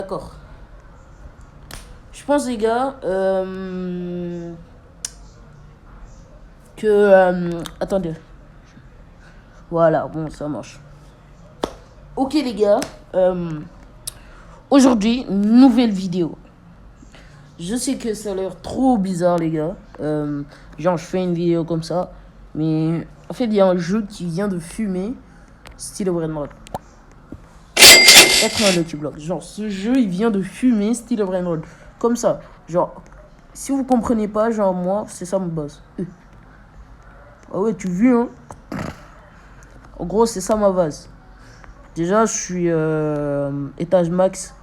D'accord. Je pense, les gars, attendez. Voilà, bon, ça marche. Ok, les gars. Aujourd'hui, nouvelle vidéo. Je sais que ça a l'air trop bizarre, les gars. Genre, je fais une vidéo comme ça. Mais en fait, il y a un jeu qui vient de fumer. Style Brainrot. Être un Lucky Block. Genre, ce jeu, il vient de fumer. Style Brainrot. Comme ça. Genre, si vous comprenez pas, genre, moi, c'est ça mon base. Ah ouais, tu vois, hein. En gros, c'est ça ma base. Déjà, je suis étage max.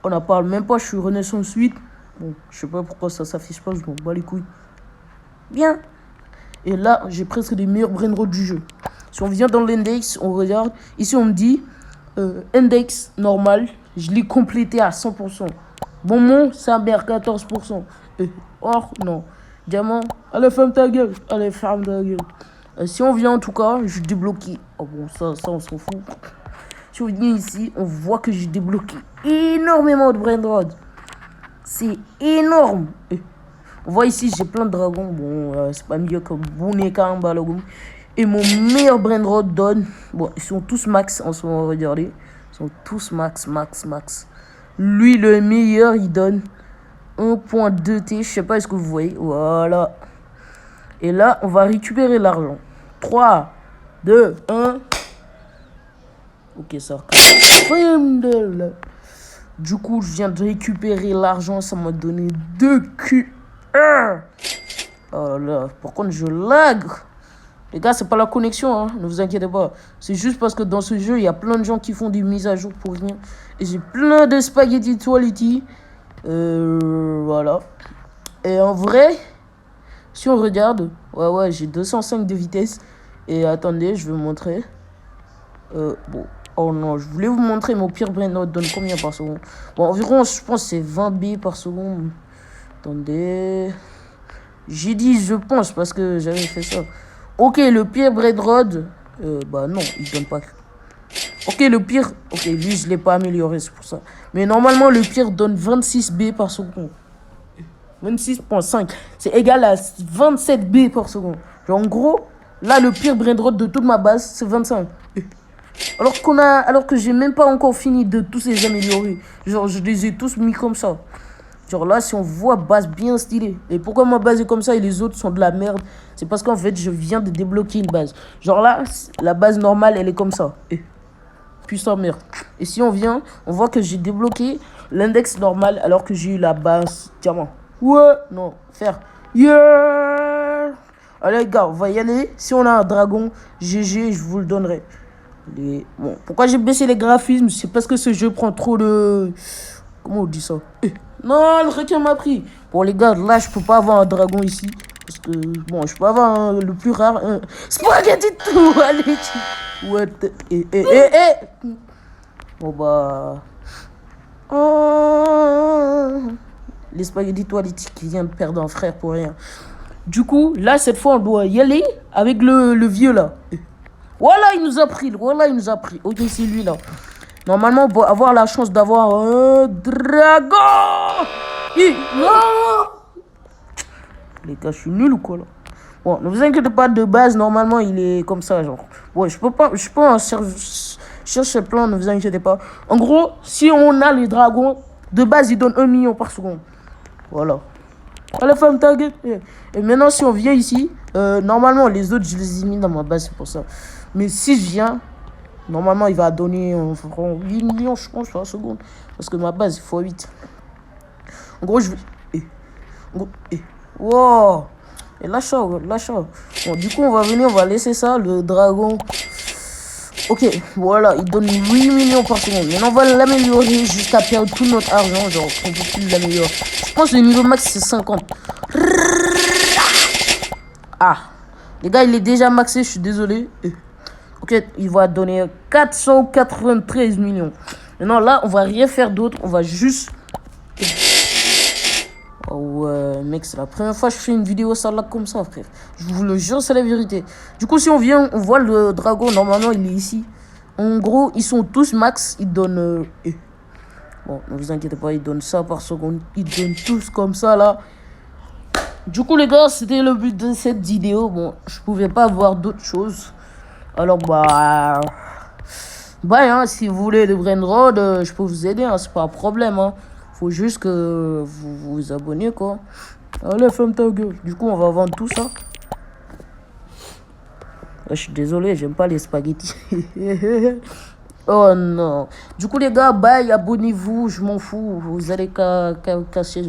On n'en parle même pas, je suis Renaissance 8. Bon, je sais pas pourquoi ça s'affiche pas, je m'en bats les couilles. Bien. Et là, j'ai presque des meilleurs brainrots du jeu. Si on vient dans l'index, on regarde. Ici, on me dit index normal. Je l'ai complété à 100%. Bon, mon, ça merde 14%. Or, non. Diamant, allez, ferme ta gueule. Allez, ferme ta gueule. Si on vient en tout cas, je débloqué. Oh bon, ça on s'en fout. Si on vient ici, on voit que j'ai débloqué énormément de brainrod. C'est énorme. On voit ici, j'ai plein de dragons. Bon, c'est pas mieux que Boneka en Balogun. Et mon meilleur brainrod donne. Bon, ils sont tous max en ce moment, regardez. Ils sont tous max. Lui, le meilleur, il donne 1.2T. Je sais pas, est-ce que vous voyez. Voilà. Et là, on va récupérer l'argent. 3, 2, 1. Ok, ça recommence. Du coup, je viens de récupérer l'argent. Ça m'a donné 2 QR. Oh là, par contre, je lag. Les gars, c'est pas la connexion, hein. Ne vous inquiétez pas. C'est juste parce que dans ce jeu, il y a plein de gens qui font des mises à jour pour rien. Et j'ai plein de spaghetti quality. Voilà. Et en vrai, si on regarde, ouais, j'ai 205 de vitesse. Et attendez, je vais vous montrer. Bon. Oh non, je voulais vous montrer mon pire brainrot donne combien par seconde. Bon, environ, je pense que c'est 20 B par seconde. Attendez. J'ai dit je pense parce que j'avais fait ça. Ok, le pire brainrot. Bah non, il donne pas. Ok, le pire. Ok, lui, je l'ai pas amélioré, c'est pour ça. Mais normalement, le pire donne 26 B par seconde. 26.5. C'est égal à 27 B par seconde. Genre, en gros, là, le pire brainrot de toute ma base, c'est 25. Alors que j'ai même pas encore fini de tous les améliorer. Genre, je les ai tous mis comme ça. Genre là, si on voit base bien stylée. Et pourquoi ma base est comme ça et les autres sont de la merde? C'est parce qu'en fait, je viens de débloquer une base. Genre là, la base normale, elle est comme ça. Puissant merde. Et si on vient, on voit que j'ai débloqué l'index normal alors que j'ai eu la base diamant. Ouais, non, faire. Yeah! Allez les gars, on va y aller. Si on a un dragon, GG, je vous le donnerai. Bon, pourquoi j'ai baissé les graphismes? C'est parce que ce jeu prend trop de... Comment on dit ça? Non, le requin m'a pris. Bon, les gars, là, je peux pas avoir un dragon ici. Parce que, bon, je peux avoir le plus rare. Spaghetti tout. Allez, what? Bon, bah... Oh. Les spaghetti toilettes qui viennent de perdre un frère pour rien. Du coup, là, cette fois, on doit y aller avec le vieux, là. Voilà, il nous a pris. Ok, c'est lui, là. Normalement, on peut avoir la chance d'avoir un dragon. Non. Les gars, je suis nul ou quoi, là? Bon, ne vous inquiétez pas, de base, normalement, il est comme ça, genre. Ouais, je peux en chercher plein, ne vous inquiétez pas. En gros, si on a les dragons, de base, ils donnent 1 million par seconde. Voilà. Allez, femme ta gueule. Et maintenant, si on vient ici, normalement, les autres, je les ai mis dans ma base, c'est pour ça. Mais si je viens, normalement, il va donner 8 millions, je pense, par seconde. Parce que ma base, il faut 8. En gros, je vais... Wow. Et lâche ça. Bon, du coup, on va venir, on va laisser ça, le dragon. Ok, voilà, il donne 8 millions par seconde. Maintenant, on va l'améliorer jusqu'à perdre tout notre argent. Genre, on peut plus l'améliorer. Je pense que le niveau max, c'est 50. Ah. Les gars, il est déjà maxé, je suis désolé. Ok, il va donner 493 millions. Maintenant, là, on va rien faire d'autre. On va juste... Oh ouais, mec, c'est la première fois que je fais une vidéo ça là comme ça, frère. Je vous le jure, c'est la vérité. Du coup, si on vient, on voit le dragon. Normalement, il est ici. En gros, ils sont tous max. Ils donnent... Bon, ne vous inquiétez pas, ils donnent ça par seconde. Ils donnent tous comme ça, là. Du coup, les gars, c'était le but de cette vidéo. Bon, je pouvais pas voir d'autres choses. Alors, bah... Bye, hein, si vous voulez de Brainrod, je peux vous aider, hein, c'est pas un problème. Hein. Faut juste que vous vous abonnez, quoi. Allez, ferme ta gueule. Du coup, on va vendre tout ça. Je suis désolé, j'aime pas les spaghettis. Oh non. Du coup, les gars, bye, abonnez-vous, je m'en fous. Vous allez casser